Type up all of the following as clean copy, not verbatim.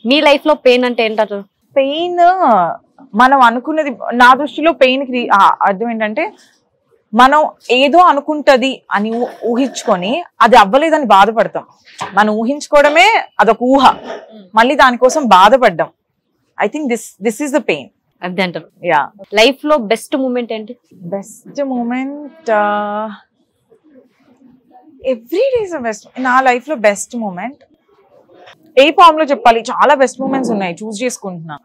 మీ life లో pain అంటే ఏంటారు? Pain మనం అనుకున్నది, నా దృష్టిలో పెయిన్ కి అర్థం ఏంటంటే మనం ఏదో అనుకుంటది అని ఊహించుకొని అది అవ్వలేదని బాధపడతాం. మనం ఊహించుకోవడమే అదొక ఊహ, మళ్ళీ దానికోసం బాధపడ్డాం. I think this is the pain. అదే అంటారు. యా. లైఫ్ లో బెస్ట్ మూమెంట్ ఏంటి? Best moment every day is best. నా లైఫ్ లో బెస్ట్ మూమెంట్ ఏ ఫామ్ లో చెప్పాలి, చాలా బెస్ట్ మూమెంట్స్ ఉన్నాయి, చూస్ చేసుకుంటున్నా.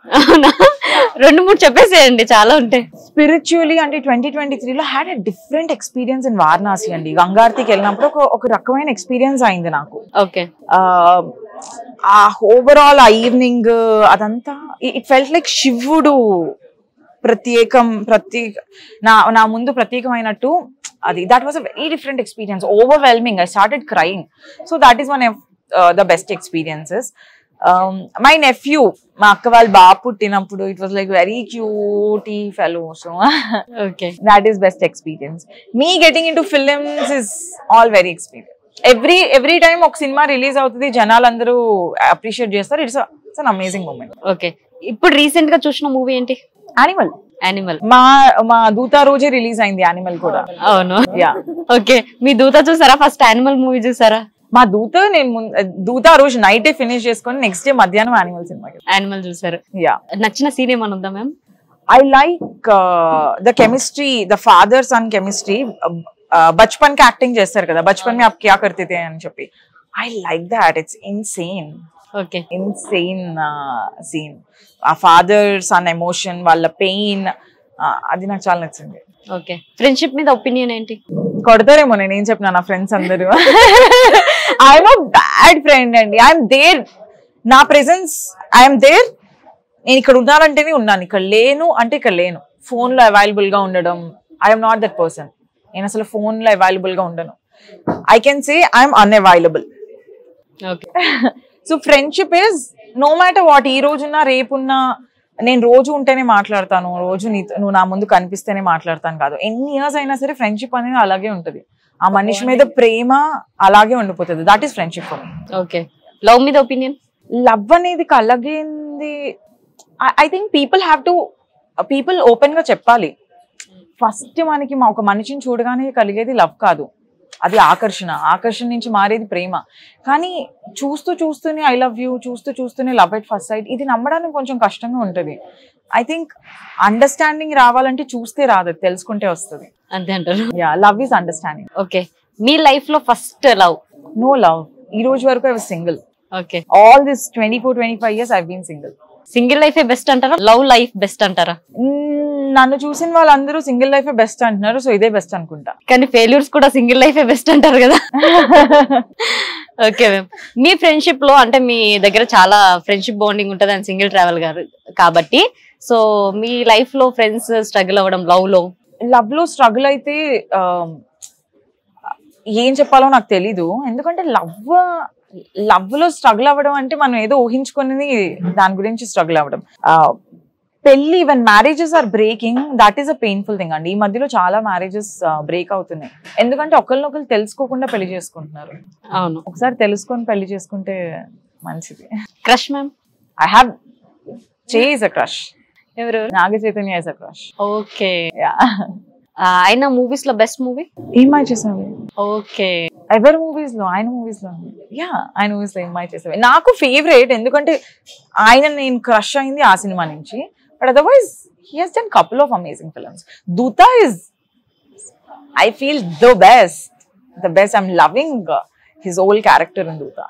2-3 చెప్పేసేయండి, చాలా ఉంటాయి. స్పిరిచువలీ అంటే 2023లో had a different experience in Varanasi అండి. గంగారతికి వెళ్ళినప్పుడు ఒక రకమైన ఎక్స్పీరియన్స్ అయింది నాకు. ఓకే. ఆ ఓవరాల్ ఆ ఈవినింగ్ అదంతా ఇట్ ఫెల్ట్ లైక్ శివుడు నా ముందు ప్రత్యేకమైనట్టు. అది that was a very different experience, overwhelming. I started crying. So that is one of the best experiences. My nephew, మా అక్క వాళ్ళ బాబు పుట్టినప్పుడు it was like very cutie fellow. So that is best experience. Me getting into films is all very experience. Every time ఒక సినిమా release అవుతుంది, జనాలు అందరూ అప్రిషియేట్ చేస్తారు. It's an amazing moment. Okay. ఇప్పుడు రీసెంట్ గా చూసిన మూవీ ఏంటి? యానిమల్. మా దూత రోజే రిలీజ్ అయింది యానిమల్ కూడా. అవును. యా. ఓకే. మీ దూత చూసారా? ఫస్ట్ యానిమల్ మూవీ చూసారా? మా దూత నేను దూత రోజు నైట్ ఫినిష్ చేసుకొని నెక్స్ట్ డే మధ్యాహ్నం యానిమల్ చూసారు. యా. నచ్చిన సీన్ ఏమన్నా ఉందా ma'am? I like the chemistry, the father son chemistry. Bachpan కి యాక్టింగ్ చేస్తారు కదా, బచ్పన్ में आप क्या करते थे అని చెప్పి. I like that. It's insane. Okay. Insane scene. ఆ ఫాదర్ సన్ ఎమోషన్, వాళ్ళ పెయిన్, అది నాకు చాలా నచ్చింది. ఓకే. ఫ్రెండ్షిప్ మీద ఒపీనియన్ ఏంటి? కొడతారేమో నేను ఏం చెప్పినా నా ఫ్రెండ్స్ అందరూ. ఐఎమ్ అ బ్యాడ్ ఫ్రెండ్ అండి. ఐఎమ్ దేర్, నా ప్రెసెన్స్ ఐఎమ్ దేర్. నేను ఇక్కడ ఉన్నానంటేనే ఉన్నాను, ఇక్కడ లేను అంటే ఇక్కడ లేను. ఫోన్ లో అవైలబుల్ గా ఉండడం, ఐఎమ్ నాట్ దట్ పర్సన్. నేను అసలు ఫోన్ లో అవైలబుల్ గా ఉండను. I can say I'm unavailable. So friendship is no matter what. ఈ రోజున్నా రేపున్నా నేను రోజు ఉంటేనే మాట్లాడతాను, రోజు నువ్వు నా ముందు కనిపిస్తేనే మాట్లాడతాను కాదు. ఎన్ని ఇయర్స్ అయినా సరే ఫ్రెండ్షిప్ అనేది అలాగే ఉంటది. ఆ మనిషి మీద ప్రేమ అలాగే ఉండిపోతుంది. That is friendship for me. Okay. Love మీద ఒపీనియన్? లవ్ అనేది కలగింది. ఐ థింక్ పీపుల్ ఓపెన్ గా చెప్పాలి. ఫస్ట్ మనకి ఒక మనిషిని చూడగానే కలిగేది లవ్ కాదు, అది ఆకర్షణ నుంచి మారేది ప్రేమ. కానీ చూస్తూనే ఐ లవ్ యూ, చూస్తూనే లవ్ ఎట్ ఫస్ట్ సైట్, ఇది నమ్మడానికి కొంచెం కష్టంగా ఉంటది. ఐ థింక్ అండర్స్టాండింగ్ రావాలంటే చూస్తే రాదు, తెలుసుకుంటే వస్తుంది. అంతే అంటారు. Yeah, love is understanding. Okay. మీ లైఫ్ లో ఫస్ట్ లవ్? No love. ఈ రోజు వరకు I was single. Okay. All this 24-25 years I been single. Single life best అంటారా, లవ్ లైఫ్ బెస్ట్ అంటారా? నన్ను చూసిన వాళ్ళందరూ సింగిల్ లైఫ్ బెస్ట్ అంటున్నారు, సో ఇదే బెస్ట్ అనుకుంటా. కానీ ఫెయిల్యూర్స్ కూడా సింగిల్ లైఫ్ బెస్ట్ అంటారు కదా. Okay ma'am. మీ ఫ్రెండ్షిప్ లో అంటే మీ దగ్గర చాలా ఫ్రెండ్షిప్ బాండింగ్ ఉంటుంది అండ్ సింగిల్ ట్రావెల్ కాబట్టి, సో మీ లైఫ్ లో ఫ్రెండ్స్ స్ట్రగుల్ అవ్వడం, లవ్ లో స్ట్రగుల్ అయితే ఏం చెప్పాలో నాకు తెలీదు. ఎందుకంటే లవ్ లో స్ట్రగుల్ అవ్వడం అంటే మనం ఏదో ఊహించుకుని దాని గురించి స్ట్రగుల్ అవ్వడం. పెళ్లి, even marriages are breaking, that is a painful thing అండి. ఈ మధ్యలో చాలా మ్యారేజెస్ బ్రేక్ అవుతున్నాయి. ఎందుకంటే ఒకరినొకరు తెలుసుకోకుండా పెళ్లి చేసుకుంటున్నారు. అవును. ఒకసారి తెలుసుకొని పెళ్లి చేసుకుంటే మంచిది. Crush ma'am? ఐ హ్యావ్ చేస్ అ క్రష్. ఎవరు? Naga Chaitanya is a crush. Okay. ఆయన మూవీస్ లో బెస్ట్ మూవీ ఏమై చేసావే. ఓకే. ఎవరి మూవీస్ లో? ఆయన మూవీస్ లో. యా, ఆయన మూవీస్ లో ఏమై చేసావే నాకు ఫేవరెట్. ఎందుకంటే ఆయన నేను క్రష్ అయింది ఆ సినిమా నుంచి. But otherwise, he has done couple of amazing films. Doota is, I feel, the best. I'm loving his whole character in Doota.